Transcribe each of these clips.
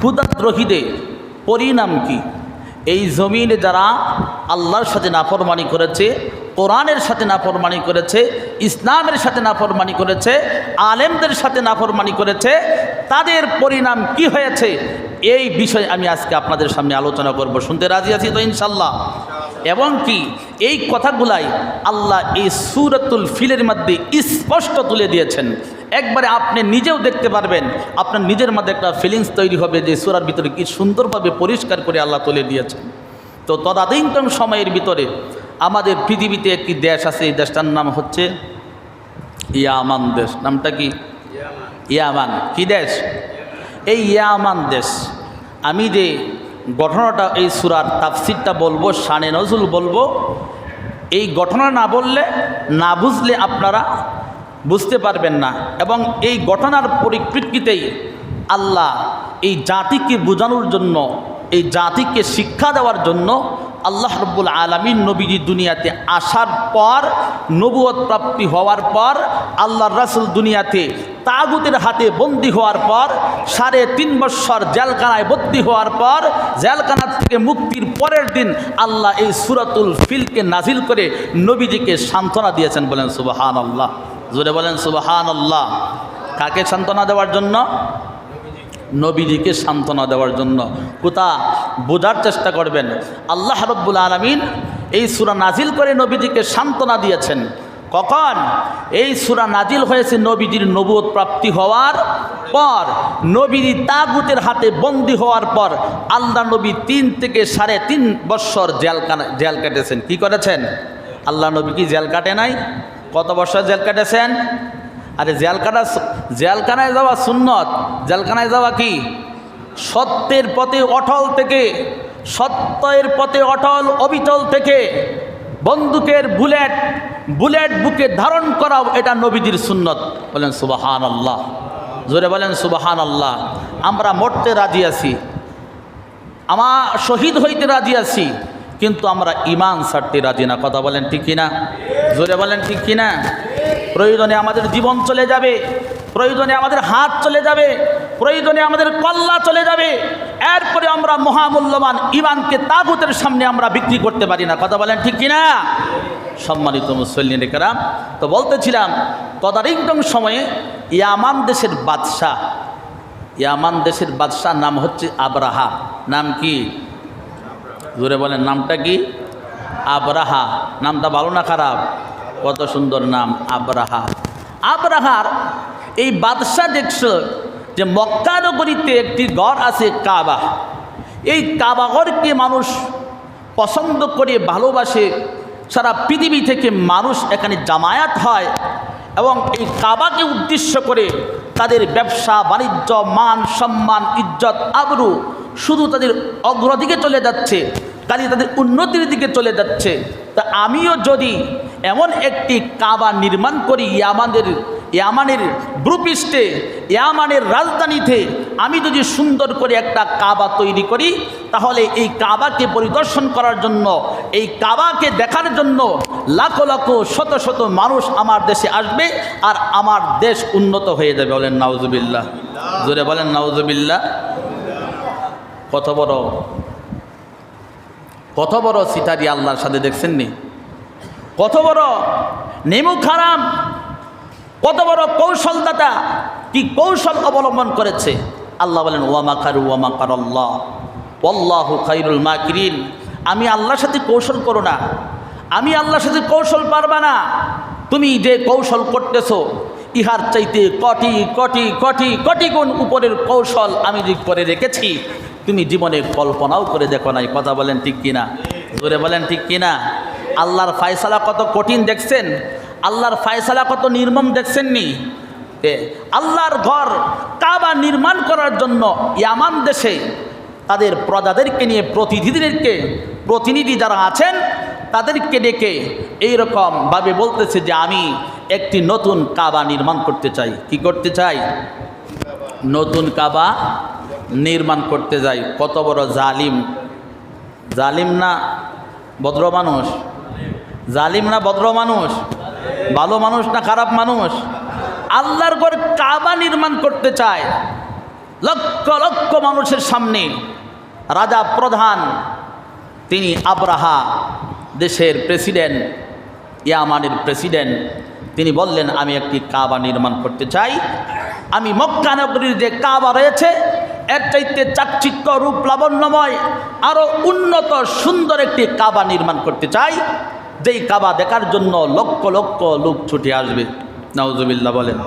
ক্ষুধাদ্রোহীদের পরিণাম কি? এই জমিনে যারা আল্লাহর সাথে নাফরমানি করেছে, কোরআনের সাথে নাফরমানি করেছে, ইসলামের সাথে নাফরমানি করেছে, আলেমদের সাথে নাফরমানি করেছে, তাদের পরিণাম কি হয়েছে এই বিষয়ে আমি আজকে আপনাদের সামনে আলোচনা করব। শুনতে রাজি আছি তো ইনশাল্লাহ? এবং কি এই কথাগুলাই আল্লাহ এই সূরাতুল ফিলের মধ্যে স্পষ্ট তুলে দিয়েছেন। একবারে আপনি নিজেও দেখতে পারবেন, আপনার নিজের মধ্যে একটা ফিলিংস তৈরি হবে যে সূরার ভিতরে কি সুন্দরভাবে পরিষ্কার করে আল্লাহ তুলে দিয়েছেন। তো তদানীন্তন সময়ের ভিতরে আমাদের পৃথিবীতে একটি দেশ আছে, এই দেশটার নাম হচ্ছে ইয়ামান দেশ। নামটা কি? ইয়ামান। কি দেশ? এই ইয়ামান দেশ। আমি যে ঘটনাটা এই সূরার তাফসিরটা বলবো, শানে নজুল বলবো, এই ঘটনা না বললে, না বুঝলে আপনারা বুঝতে পারবেন না। এবং এই ঘটনার পরিপ্রেক্ষিতেই আল্লাহ এই জাতিকে বোঝানোর জন্য, এই জাতিকে শিক্ষা দেওয়ার জন্য আল্লাহ রাব্বুল আলামিন নবীজি দুনিয়াতে আসার পর, নবুয়ত প্রাপ্তি হওয়ার পর, আল্লাহর রাসূল দুনিয়াতে তাগুতের হাতে বন্দী হওয়ার পর, 3.5 বৎসর জেলখানায় বন্দী হওয়ার পর, জেলখানা থেকে মুক্তির পরের দিন আল্লাহ এই সূরাতুল ফিলকে নাজিল করে নবীজিকে সান্ত্বনা দিয়েছেন। বলেন সুবহানাল্লাহ, জোরে বলেন সুবহানাল্লাহ। কাকে সান্ত্বনা দেওয়ার জন্য? নবীজিকে সান্ত্বনা দেওয়ার জন্য। কোথা বোঝার চেষ্টা করবেন, আল্লাহ রাব্বুল আলামিন এই সূরা নাজিল করে নবীজিকে সান্ত্বনা দিয়েছেন। কখন? এই সূরা নাজিল হয়েছে নবীজির নবুয়ত প্রাপ্তি হওয়ার পর, নবীজি তাগুতের হাতে বন্দী হওয়ার পর। আল্লাহ নবী 3 থেকে 3.5 বৎসর জেল কেটেছেন। কি করেছেন? আল্লাহ নবী কি জেল কাটে নাই? কত বৎসর জেল কেটেছেন? আরে জেলখানায় যাওয়া সুন্নত। জেলখানায় যাওয়া কি? সত্যের পথে অটল থেকে, সত্যের পথে অটল অবিচল থেকে বন্দুকের বুলেট বুকে ধারণ করাও এটা নবীজির সুন্নত। বলেন সুবহানাল্লাহ, জোরে বলেন সুবহানাল্লাহ। আমরা মরতে রাজি আছি, আমার শহীদ হইতে রাজি আছি, কিন্তু আমরা ঈমান ছাড়তে রাজি না। কথা বলেন ঠিক কিনা? জোরে বলেন ঠিক কিনা? প্রয়োজনে আমাদের জীবন চলে যাবে, প্রয়োজনে আমাদের হাত চলে যাবে, প্রয়োজনে আমাদের কল্লা চলে যাবে, এরপরে আমরা মহামূল্যবান ঈমানকে তাগুতের সামনে আমরা বিক্রি করতে পারি না। কথা বলেন ঠিক কিনা? সম্মানিত মুসল্লিনে কেরাম, তো বলতেছিলাম তদানীন্তন সময়ে ইয়ামান দেশের বাদশাহ নাম হচ্ছে আবরাহা। নাম কি? জোরে বলেন, নামটা কি? আবরাহা। নামটা ভালো না খারাপ? কত সুন্দর নাম, আবরাহা। আবরাহার এই বাদশাহ দেখছো যে মক্কা নগরীতে একটি ঘর আছে কাবা। এই কাবা ঘরকে মানুষ পছন্দ করে, ভালোবাসে। সারা পৃথিবী থেকে মানুষ এখানে জামায়াত হয় এবং এই কাবাকে উদ্দেশ্য করে তাদের ব্যবসা বাণিজ্য, মান সম্মান, ইজ্জত আবরু শুধু তাদের অগ্রদিকে চলে যাচ্ছে, খালি তাদের উন্নতির দিকে চলে যাচ্ছে। তা আমিও যদি এমন একটি কাবা নির্মাণ করি ইয়ামানের ভূপৃষ্ঠে, ইয়ামানের রাজধানীতে আমি যদি সুন্দর করে একটা কাবা তৈরি করি, তাহলে এই কাবাকে পরিদর্শন করার জন্য, এই কাবাকে দেখার জন্য লাখ লাখ শত শত মানুষ আমার দেশে আসবে আর আমার দেশ উন্নত হয়ে যাবে। বলেন নাউজুবিল্লাহ, জোরে বলেন নাউজুবিল্লাহ। কত বড় সিটারি আল্লাহর সাথে, দেখছেন নি? কত বড় নেমু খারাম, কত বড় কৌশলদাতা, কি কৌশল অবলম্বন করেছে। আল্লাহ বলেন ওয়া মাকারু ওয়া মাকারাল্লাহ ওয়াল্লাহু খায়রুল মাকিরিন। আমি আল্লাহর সাথে কৌশল করো না, আমি আল্লাহর সাথে কৌশল পারবা না। তুমি যে কৌশল করতেছো ইহার চাইতে কোটি কোটি কোটি কোটি গুণ উপরের কৌশল আমি যে করে রেখেছি, তুমি জীবনে কল্পনাও করে দেখো নাই। কথা বলেন ঠিক কিনা? জোরে বলেন ঠিক কিনা? আল্লাহর ফায়সালা কত কঠিন দেখছেন? আল্লাহর ফায়সালা কত নির্মম দেখছেন নি? আল্লাহর ঘর কাবা নির্মাণ করার জন্য ইয়ামান দেশে তাদের প্রজাদেরকে নিয়ে, প্রতিনিধি যারা আছেন তাদেরকে ডেকে এইরকমভাবে বলতেছে যে আমি একটি নতুন কাবা নির্মাণ করতে চাই। কি করতে চাই? নতুন কাবা নির্মাণ করতে যাই। কত বড় জালিম! জালিম না ভদ্র মানুষ? জালিম না ভদ্র মানুষ? ভালো মানুষ না খারাপ মানুষ? আল্লাহর ঘর কাবা নির্মাণ করতে চায়। লক্ষ লক্ষ মানুষের সামনে রাজা প্রধান, তিনি আব্রাহা, দেশের প্রেসিডেন্ট, ইয়ামানের প্রেসিডেন্ট, তিনি বললেন আমি একটি কাবা নির্মাণ করতে চাই। আমি মক্কা নগরীর যে কাবা রয়েছে এর চাইতে চাকচিক্য রূপ লাবণ্যময় আরও উন্নত সুন্দর একটি কাবা নির্মাণ করতে চাই, যেই কাবা দেখার জন্য লক্ষ লক্ষ লোক ছুটে আসবে। নাউজুবিল্লাহ বলেন।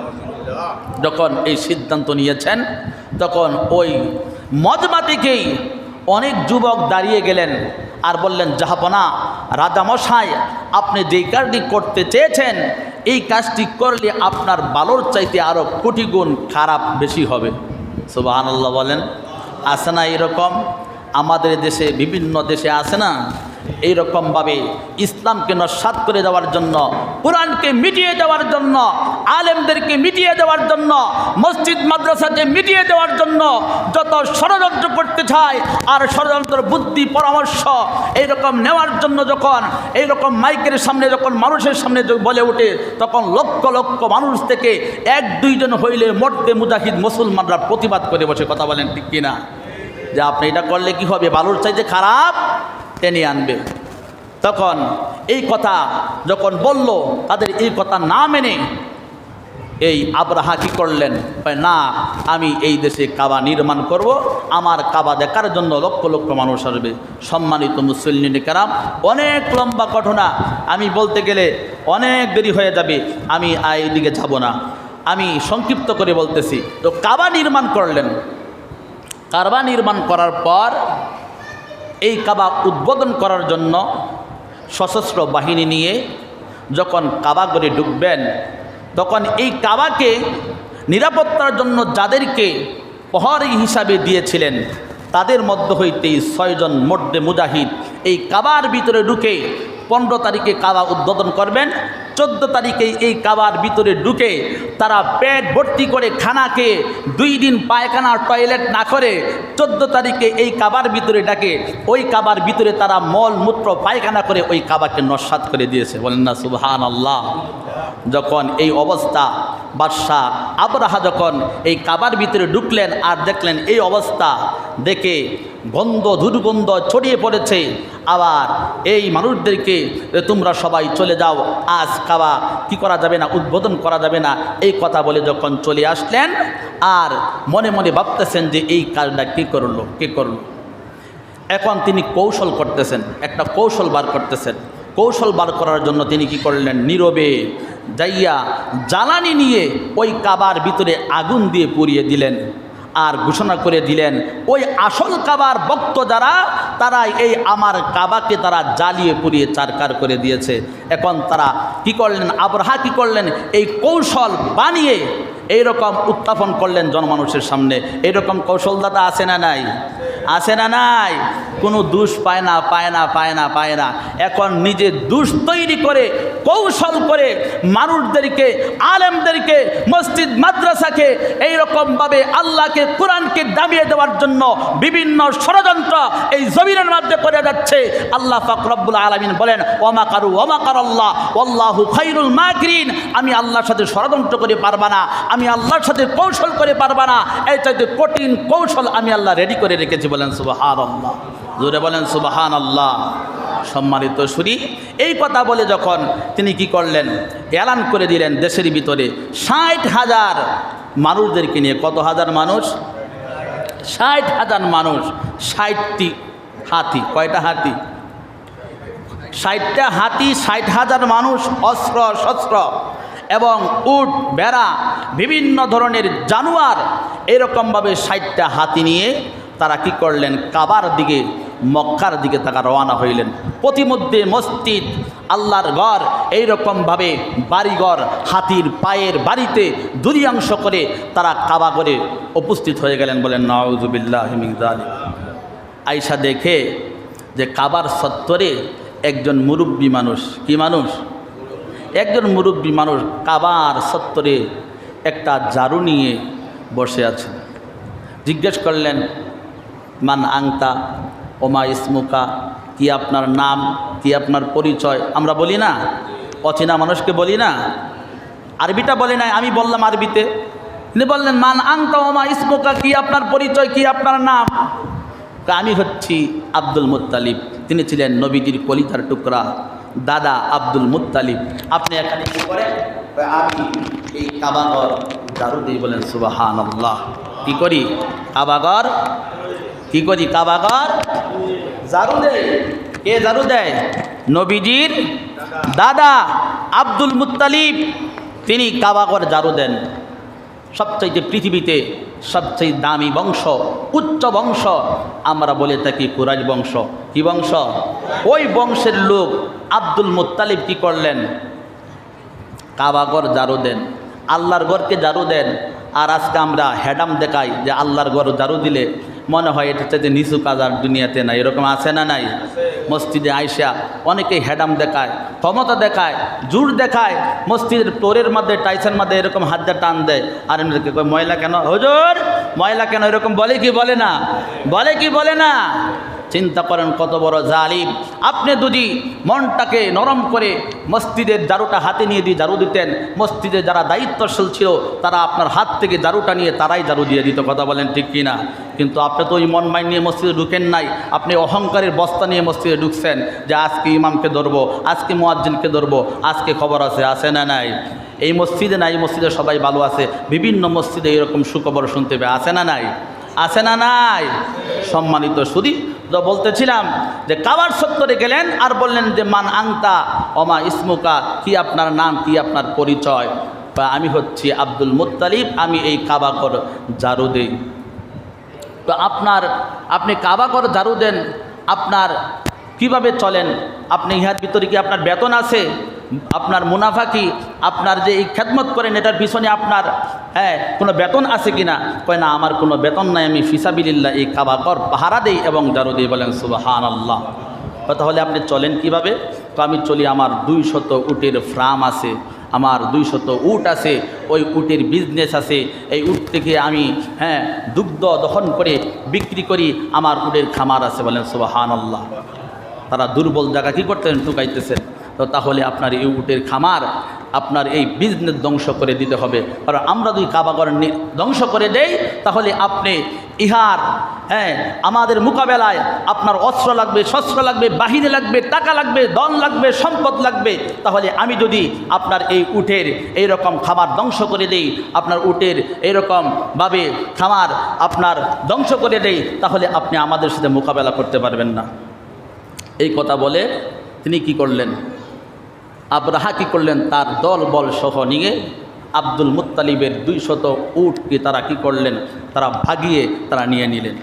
যখন এই সিদ্ধান্ত নিয়েছেন তখন ওই মজমা থেকেই অনেক যুবক দাঁড়িয়ে গেলেন আর বললেন, জাহাপনা রাজামশাই, আপনি যেই কাজটি করতে চেয়েছেন এই কাজটি করলে আপনার ভালোর চাইতে আরও কোটি গুণ খারাপ বেশি হবে। সুবহানাল্লাহ বলেন। আছে না এরকম? আমাদের দেশে, বিভিন্ন দেশে আছে না এইরকমভাবে ইসলামকে নস্যাৎ করে দেওয়ার জন্য, কোরআনকে মিটিয়ে দেওয়ার জন্য, আলেমদেরকে মিটিয়ে দেওয়ার জন্য, মসজিদ মাদ্রাসাকে মিটিয়ে দেওয়ার জন্য যত ষড়যন্ত্র করতে চায়, আর ষড়যন্ত্র বুদ্ধি পরামর্শ এইরকম নেওয়ার জন্য যখন এইরকম মাইকের সামনে, যখন মানুষের সামনে বলে ওঠে, তখন লক্ষ লক্ষ মানুষ থেকে এক দুইজন হইলে মর্দে মুজাহিদ মুসলমানরা প্রতিবাদ করে বসে। কথা বলেন ঠিক কিনা? যে আপনি এটা করলে কি হবে, ভালোর চাইতে খারাপ টেনে আনবে। তখন এই কথা যখন বলল, তাদের এই কথা না মেনে এই আব্রাহা কি করলেন, না আমি এই দেশে কাবা নির্মাণ করব, আমার কাবা দেখার জন্য লক্ষ লক্ষ মানুষ আসবে। সম্মানিত মুসল্লিনে কেরাম, অনেক লম্বা ঘটনা, আমি বলতে গেলে অনেক দেরি হয়ে যাবে, আমি এইদিকে যাব না, আমি সংক্ষিপ্ত করে বলতেছি। তো কাবা নির্মাণ করলেন। কাবা নির্মাণ করার পর এই কাবা উদ্বোধন করার জন্য সশস্ত্র বাহিনী নিয়ে যখন কাবা ঘরে ঢুকবেন, তখন এই কাবাকে নিরাপত্তার জন্য যাদেরকে প্রহরী হিসাবে দিয়েছিলেন তাদের মধ্য হইতেই 6 জন মর্দে মুজাহিদ এই কাবার ভিতরে ঢুকে 15 তারিখে কাবা উদ্বোধন করবেন। 14 তারিখে এই কাবার ভিতরে ঢুকে তারা পেট ভর্তি করে খানাকে 2 দিন পায়খানা টয়লেট না করে 14 তারিখে এই কাবার ভিতরে ডাকে, ওই কাবার ভিতরে তারা মল মূত্র পায়খানা করে ওই কাবাকে নস্যাৎ করে দিয়েছে। বলেন না সুবহানাল্লাহ। যখন এই অবস্থা, বাদশাহ আবরাহা যখন এই কাবার ভিতরে ঢুকলেন আর দেখলেন এই অবস্থা, দেখে গন্ধ দুর্গন্ধ ছড়িয়ে পড়েছে, আবার এই মানুষদেরকে তোমরা সবাই চলে যাও, আজ কাবা কি করা যাবে না, উদ্বোধন করা যাবে না, এই কথা বলে যখন চলে আসলেন আর মনে মনে ভাবতেছেন যে এই কাজটা কে করলো। এখন তিনি কৌশল করতেছেন, একটা কৌশল বার করতেছেন। কৌশল বার করার জন্য তিনি কি করলেন, নীরবে যাইয়া জ্বালানি নিয়ে ওই কাবার ভিতরে আগুন দিয়ে পুড়িয়ে দিলেন আর ঘোষণা করে দিলেন, ওই আসল কাবার ভক্ত যারা, তারা এই আমার কাবাকে তারা জ্বালিয়ে পুড়িয়ে চারকার করে দিয়েছে। এখন তারা কি করলেন, আবরাহা কি করলেন, এই কৌশল বানিয়ে এইরকম উত্থাপন করলেন জনমানুষের সামনে। এইরকম কৌশলদাতা আছে না নাই? আছে না নাই? কোনো দোষ পায় না। এখন নিজে দোষ তৈরি করে, কৌশল করে মানুষদেরকে, আলেমদেরকে, মসজিদ মাদ্রাসাকে এইরকমভাবে আল্লাহকে, কোরআনকে দাবিয়ে দেওয়ার জন্য বিভিন্ন ষড়যন্ত্র এই জমিনের মধ্যে করে যাচ্ছে। আল্লাহ পাক রব্বুল আলামিন বলেন, ওমা কারাল্লাহ ওয়াল্লাহু খায়রুল মাকিরিন। আমি আল্লাহর সাথে ষড়যন্ত্র করে পারবা না, আমি আল্লাহর সাথে কৌশল করে পারবা না, এই চাইতে কঠিন কৌশল আমি আল্লাহ রেডি করে রেখেছি। বলেন সুবহানাল্লাহ, জোরে বলেন সুবহানাল্লাহ। সম্মানিত শুনি, এই কথা বলে যখন তিনি কি করলেন, এলান করে দিলেন দেশের ভিতরে 60,000 মানুষদেরকে নিয়ে। কত হাজার মানুষ? 60,000 মানুষ, 60টি হাতি। কয়টা হাতি? 60টা হাতি, 60,000 মানুষ, অস্ত্র শস্ত্র এবং উট, ভেড়া, বিভিন্ন ধরনের জানোয়ার, এরকমভাবে 60টা হাতি নিয়ে তারা কি করলেন, কাবার দিকে, মক্কার দিকে তারা রওনা হইলেন। প্রতিমধ্যে মসজিদ, আল্লাহর ঘর, এইরকমভাবে বাড়িঘর হাতির পায়ের বাড়িতে দুরিয়াংশ করে তারা কাবা করে উপস্থিত হয়ে গেলেন। বলেন নাউযুবিল্লাহি মিন যালিক। আয়েশা দেখে যে কাবার চত্বরে একজন মুরব্বী মানুষ, কি মানুষ? একজন মুরব্বী মানুষ কাবার চত্বরে একটা ঝাড়ু নিয়ে বসে আছেন। জিজ্ঞেস করলেন, মান আংতা ওমা ইসমুকা, কি আপনার নাম, কি আপনার পরিচয়? আমরা বলি না, অচেনা মানুষকে বলি না, আরবিটা বলি না, আমি বললাম আরবিতে, তিনি বললেন মান আনতা ওমা ইসমুকা, কি আপনার পরিচয়, কি আপনার নাম? আমি হচ্ছি আব্দুল মুত্তালিব। তিনি ছিলেন নবীজির কলিজার টুকরা দাদা আব্দুল মুত্তালিব। আপনি এখানে কি করেন? আমি এই কাবাঘর ঝাড়ু দিই। বলেন সুবহানাল্লাহ। কি করি? কাবাঘর কি করি? কাবাঘর ঝাড়ু দেয়। কে ঝাড়ু দেয়? নবীজির দাদা আব্দুল মুত্তালিব, তিনি কাবাঘর ঝাড়ু দেন। সবচাইতে পৃথিবীতে সবচেয়ে দামি বংশ, উচ্চ বংশ আমরা বলে থাকি কুরাইশ বংশ। কি বংশ? ওই বংশের লোক আব্দুল মুত্তালিব কি করলেন? কাবাঘর ঝাড়ু দেন, আল্লাহর ঘরকে ঝাড়ু দেন। আর আজকে আমরা হ্যাডাম দেখাই যে আল্লাহর ঘর ঝাড়ু দিলে মনে হয় এটা চাইতে নিচু কাজ আর দুনিয়াতে নাই। এরকম আছে না নাই? মসজিদে আইসা অনেকেই হ্যাডাম দেখায়, ক্ষমতা দেখায়, জোর দেখায়। মসজিদের ফ্লোরের মধ্যে টাইসের মধ্যে এরকম হাত দিয়ে টান দেয়। আর এমনিকে কয় ময়লা কেন হুজুর, ময়লা কেন? এরকম বলে কি বলে না? বলে কি বলে না? চিন্তা করেন কত বড় জালিম। আপনি যদি মনটাকে নরম করে মসজিদের ঝাড়ুটা হাতে নিয়ে দিয়ে ঝাড়ু দিতেন, মসজিদে যারা দায়িত্বশীল ছিল তারা আপনার হাত থেকে ঝাড়ুটা নিয়ে তারাই ঝাড়ু দিয়ে দিত। কথা বলেন ঠিক কি না? কিন্তু আপনি তো ওই মন মাইন্ড নিয়ে মসজিদে ঢুকেন নাই। আপনি অহংকারের বস্তা নিয়ে মসজিদে ঢুকছেন যে আজকে ইমামকে ধরবো, আজকে মুয়াজ্জিনকে ধরবো, আজকে খবর আছে না নাই? এই মসজিদে নাই, মসজিদে সবাই ভালো আছে। বিভিন্ন মসজিদে এরকম সুখবর শুনতে পাবে, আছে না নাই? আছে না নাই? সম্মানিত শুধু তো বলতেছিলাম যে কাবার সত্তরে গেলেন আর বললেন যে মান আংতা ওমা ইসমুকা, কি আপনার নাম, কি আপনার পরিচয়? আমি হচ্ছি আব্দুল মুত্তালিব, আমি এই কাবাঘর ঝাড়ু দেই। তো আপনি কাবাঘর ঝাড়ু দেন, আপনার কিভাবে চলেন? আপনি ইহার ভিতরে কি আপনার বেতন আছে? আপনার মুনাফা কি? আপনার যে এই খেদমত করেন এটার পিছনে আপনার কোনো বেতন আছে কি না? কয় না, আমার কোনো বেতন নাই, আমি ফিসাবিলিল্লাহ এই কাবাঘর পাহারা দেই এবং ঝাড়ু দিই। বলেন সুবহানাল্লাহ। তাহলে আপনি চলেন কিভাবে? তো আমি চলি, আমার 200 উটের ফার্ম আছে, আমার 200 উট আছে, ওই উটের বিজনেস আছে। এই উট থেকে আমি দুগ্ধ দহন করে বিক্রি করি, আমার উটের খামার আছে। বলেন সুবহানাল্লাহ। তারা দুর্বল জায়গা কী করতেন? টুকাইতেছেন। তো তাহলে আপনার এই উটের খামার, আপনার এই বিজনেস ধ্বংস করে দিতে হবে। কারণ আমরা যদি কাবাঘর ধ্বংস করে দেই তাহলে আপনি ইহার আমাদের মোকাবেলায় আপনার অস্ত্র লাগবে, শস্ত্র লাগবে, বাহিনী লাগবে, টাকা লাগবে, ধন লাগবে, সম্পদ লাগবে। তাহলে আমি যদি আপনার এই উটের এইরকম খামার ধ্বংস করে দেই, আপনার উটের এইরকমভাবে খামার আপনার ধ্বংস করে দেই, তাহলে আপনি আমাদের সাথে মোকাবেলা করতে পারবেন না। এই কথা বলে তিনি কি করলেন? আবরাহা কি করলেন? তার দল বল সহ নিয়ে আব্দুল মুত্তালিবের 200 উটকে তারা কি করলেন? তারা ভাগিয়ে তারা নিয়ে নিলেন।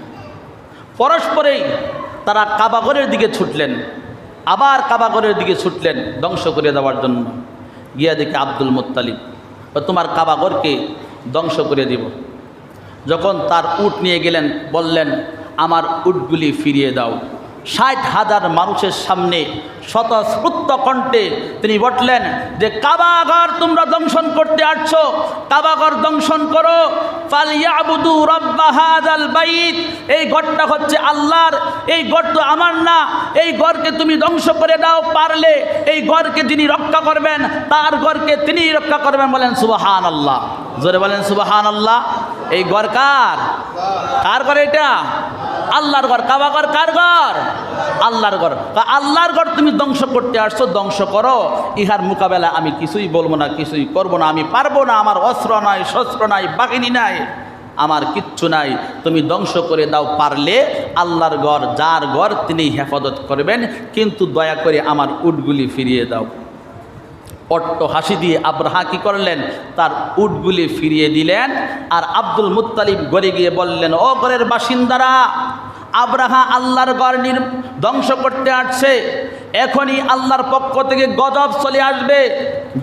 পরস্পরেই তারা কাবাঘরের দিকে ছুটলেন, আবার কাবাঘরের দিকে ছুটলেন ধ্বংস করে দেওয়ার জন্য। গিয়া দেখে আব্দুল মুত্তালিব, তোমার কাবাঘরকে ধ্বংস করে দিব। যখন তার উট নিয়ে গেলেন, বললেন আমার উটগুলি ফিরিয়ে দাও। 60,000 মানুষের সামনে স্বতঃস্ফূর্ত কণ্ঠে তিনি বললেন যে কাবাঘর তোমরা দংশন করতে আসছো, কাবাঘর দংশন করো। ফালইয়াবুদু রাব্ব হাযাল বাইত, এই ঘরটা হচ্ছে আল্লাহর, এই ঘর তো আমার না। এই ঘরকে তুমি ধ্বংস করে দাও, পারলে এই ঘরকে যিনি রক্ষা করবেন তার ঘরকে তিনি রক্ষা করবেন। বলেন সুবহানাল্লাহ, জোরে বলেন সুবহানাল্লাহ। এই ঘর কার? কার ঘর এটা? আল্লাহর ঘর। কাবাঘর কার ঘর? আল্লাহর ঘর। আল্লাহর ঘর তুমি ধ্বংস করতে আসছো, ধ্বংস করো। ইহার মোকাবেলা আমি কিছুই বলবো না, কিছুই করবো না, আমি পারবো না। আমার অস্ত্র নাই, শস্ত্র নাই, বাহিনী নাই, আমার কিচ্ছু নাই। তুমি ধ্বংস করে দাও, পারলে আল্লাহর ঘর, যার ঘর তিনি হেফাজত করবেন, কিন্তু দয়া করে আমার উটগুলি ফিরিয়ে দাও। অট্ট হাসি দিয়ে আবরাহা কি করলেন? তার উটগুলি ফিরিয়ে দিলেন। আর আব্দুল মুত্তালিব ঘরে গিয়ে বললেন, ও ঘরের বাসিন্দারা, আবরাহা আল্লাহর ঘর ধ্বংস করতে আসছে, এখনই আল্লাহর পক্ষ থেকে গজব চলে আসবে।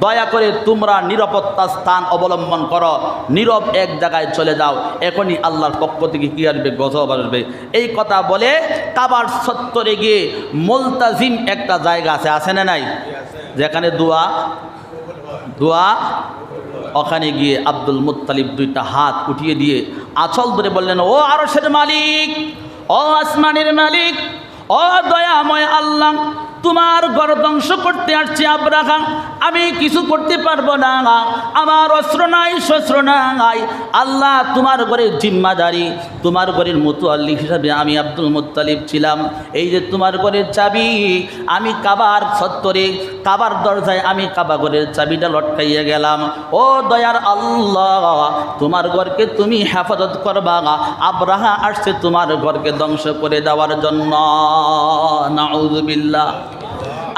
দয়া করে তোমরা নিরাপত্তা স্থান অবলম্বন করো, নীরব এক জায়গায় চলে যাও, এখনই আল্লাহর পক্ষ থেকে কী আসবে? গজব আসবে। এই কথা বলে কাবার চত্বরে গিয়ে মুলতাজিম একটা জায়গা আছে না নাই? যেখানে দোয়া ওখানে গিয়ে আব্দুল মুত্তালিব 2টা হাত উঠিয়ে দিয়ে আঁচল ধরে বললেন, ও আরশের মালিক, ও আসমানের মালিক, ও দয়াময় আল্লাহ, তোমার ঘর ধ্বংস করতে আসছে আবরাহা, আমি কিছু করতে পারবো না, আমার অস্ত্র নাই শস্ত্র নাই। আল্লাহ তোমার ঘরের জিম্মাদারি, তোমার ঘরের মুতাল্লিক হিসাবে আমি আব্দুল মুত্তালিব ছিলাম। এই যে তোমার ঘরের চাবি, আমি কাবার চত্বরে কাবার দরজায় আমি কাবা ঘরের চাবিটা লটকাইয়া গেলাম। ও দয়ার আল্লাহ, তোমার ঘরকে তুমি হেফাজত করবা, আব্রাহা আসছে তোমার ঘরকে ধ্বংস করে দেওয়ার জন্য। নাউযুবিল্লাহ।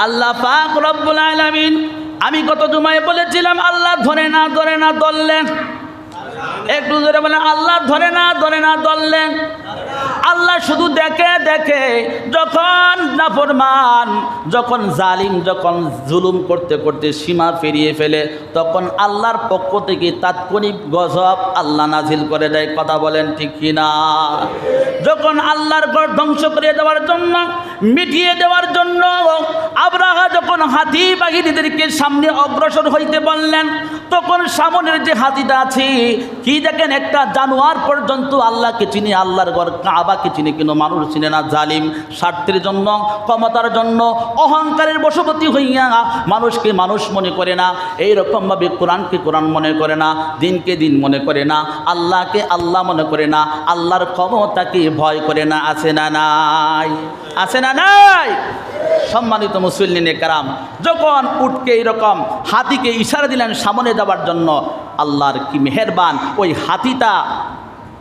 আল্লাহ পাক রব্বুল আলামিন, আমি কত জুমায় বলেছিলাম আল্লাহ ধরে না ধরলেন। একটু ধরে বলেন আল্লাহ ধরে না ধরলেন। আল্লাহ শুধু দেখে যখন নাফরমান, যখন জালিম, যখন জুলুম করতে করতে সীমা পেরিয়ে ফেলে, তখন আল্লাহর পক্ষ থেকে তাৎক্ষণিক গজব আল্লাহ নাজিল করে দেয়। কথা বলেন ঠিক কিনা? যখন আল্লাহর ঘর ধ্বংস করে দেওয়ার জন্য, মিটিয়ে দেওয়ার জন্য আব্রাহা যখন হাতি বাহিনীদেরকে সামনে অগ্রসর হইতে বললেন, তখন সামনের যে হাতিটা আছে কি দেখেন, একটা জানোয়ার পর্যন্ত আল্লাহকে চিনে, আল্লাহর ঘর কাবাকে চিনে, কিন্তু মানুষ চিনে না। জালিম স্বার্থের জন্য, ক্ষমতার জন্য, অহংকারের বশবর্তী হইয়া মানুষকে মানুষ মনে করে না। এইরকমভাবে কোরআনকে কোরআন মনে করে না, দিনকে দিন মনে করে না, আল্লাহকে আল্লাহ মনে করে না, আল্লাহর ক্ষমতাকে ভয় করে না। আছে না নাই? আছে না নাই? সম্মানিত মুসল্লিনে কেরাম, যখন উটকে এইরকম হাতিকে ইশারা দিলেন সামনে যাওয়ার জন্য, আল্লাহর কি মেহেরবান, ওই হাতিটা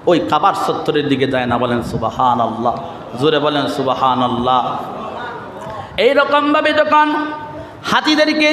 ওই কাবার চত্বরের দিকে যায় না। বলেন সুবহানাল্লাহ, জোরে বলেন সুবহানাল্লাহ। এইরকমভাবে যখন হাতিদেরকে